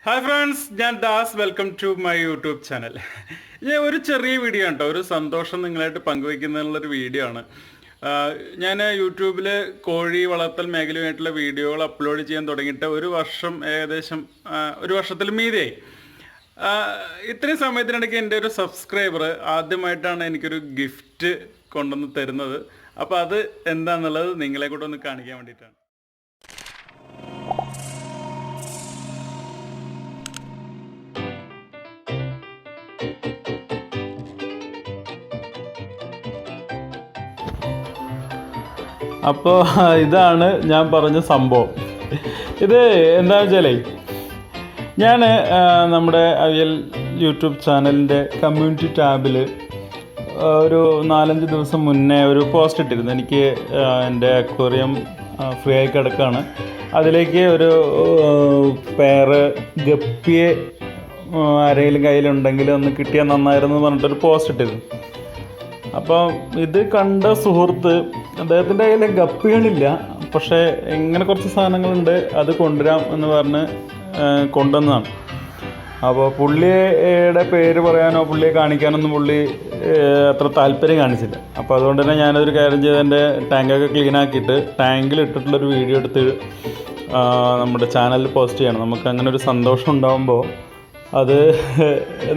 Hi friends, ഞാൻ Das. Welcome to my YouTube channel. ഞാൻ ഒരു ചെറിയ വീഡിയോ ആണ് കേട്ടോ, ഒരു സന്തോഷം നിങ്ങളായിട്ട് പങ്കുവയ്ക്കുന്നുള്ളൊരു വീഡിയോ ആണ്. ഞാൻ യൂട്യൂബിൽ കോഴി വളർത്തൽ മേഖലയുമായിട്ടുള്ള വീഡിയോകൾ അപ്ലോഡ് ചെയ്യാൻ തുടങ്ങിയിട്ട് ഒരു വർഷം, ഏകദേശം ഒരു വർഷത്തിൽ മീതെയായി. ഇത്രയും സമയത്തിനിടയ്ക്ക് എൻ്റെ ഒരു സബ്സ്ക്രൈബർ ആദ്യമായിട്ടാണ് എനിക്കൊരു ഗിഫ്റ്റ് കൊണ്ടുവന്ന് തരുന്നത്. അപ്പോൾ അത് എന്താണെന്നുള്ളത് നിങ്ങളെ കൂടെ ഒന്ന് കാണിക്കാൻ വേണ്ടിയിട്ടാണ്. അപ്പോൾ ഇതാണ് ഞാൻ പറഞ്ഞ സംഭവം. ഇത് എന്താണെന്ന് വെച്ചാലേ, ഞാൻ നമ്മുടെ യൂട്യൂബ് ചാനലിൻ്റെ കമ്മ്യൂണിറ്റി ടാബിൽ ഒരു 4-5 ദിവസം മുന്നേ ഒരു പോസ്റ്റ് ഇട്ടിരുന്നു. എനിക്ക് എൻ്റെ അക്വേറിയം ഫ്രീ ആയി കിടക്കുകയാണ്, അതിലേക്ക് ഒരു പേര് ഗപ്പിയെ ആരെങ്കിലും കയ്യിലുണ്ടെങ്കിൽ ഒന്ന് കിട്ടിയാൽ നന്നായിരുന്നു എന്ന് പറഞ്ഞിട്ടൊരു പോസ്റ്റ് ഇട്ടിരുന്നു. അപ്പോൾ ഇത് കണ്ട സുഹൃത്ത്, അദ്ദേഹത്തിൻ്റെ കയ്യിൽ ഗപ്പികളില്ല, പക്ഷേ ഇങ്ങനെ കുറച്ച് സാധനങ്ങളുണ്ട്, അത് കൊണ്ടുവരാം എന്ന് പറഞ്ഞ് കൊണ്ടുവന്നതാണ്. അപ്പോൾ പുള്ളിയുടെ പേര് പറയാനോ പുള്ളിയെ കാണിക്കാനൊന്നും പുള്ളി അത്ര താല്പര്യം കാണിച്ചില്ല. അപ്പോൾ അതുകൊണ്ട് തന്നെ ഞാനതൊരു കാര്യം ചെയ്ത് എൻ്റെ ടാങ്കൊക്കെ ക്ലീൻ ആക്കിയിട്ട് ടാങ്കിൽ ഇട്ടിട്ടുള്ളൊരു വീഡിയോ എടുത്ത് നമ്മുടെ ചാനലിൽ പോസ്റ്റ് ചെയ്യണം. നമുക്ക് അങ്ങനെ ഒരു സന്തോഷം ഉണ്ടാകുമ്പോൾ അത്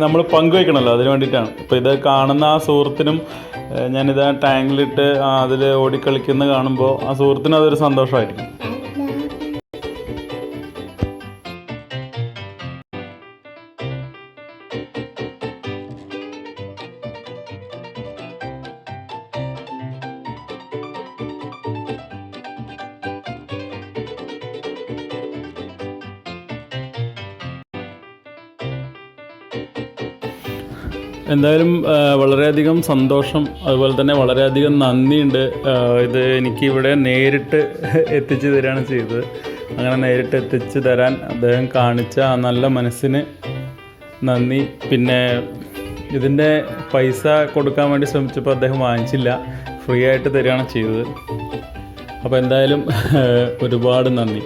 നമ്മൾ പങ്കുവയ്ക്കണമല്ലോ, അതിന് വേണ്ടിയിട്ടാണ്. ഇപ്പോൾ ഇത് കാണുന്ന ആ സുഹൃത്തിനും ഞാനിത് ടാങ്കിലിട്ട് അതിൽ ഓടിക്കളിക്കുന്ന കാണുമ്പോൾ ആ സുഹൃത്തിനും അതൊരു സന്തോഷമായിരിക്കും. എന്തായാലും വളരെയധികം സന്തോഷം, അതുപോലെ തന്നെ വളരെയധികം നന്ദിയുണ്ട്. ഇത് എനിക്കിവിടെ നേരിട്ട് എത്തിച്ചു തരികയാണ് ചെയ്തത്. അങ്ങനെ നേരിട്ട് എത്തിച്ചു തരാൻ അദ്ദേഹം കാണിച്ച ആ നല്ല മനസ്സിന് നന്ദി. പിന്നെ ഇതിൻ്റെ പൈസ കൊടുക്കാൻ വേണ്ടി ശ്രമിച്ചപ്പോൾ അദ്ദേഹം വാങ്ങിച്ചില്ല, ഫ്രീ ആയിട്ട് തരികയാണ് ചെയ്തത്. അപ്പോൾ എന്തായാലും ഒരുപാട് നന്ദി.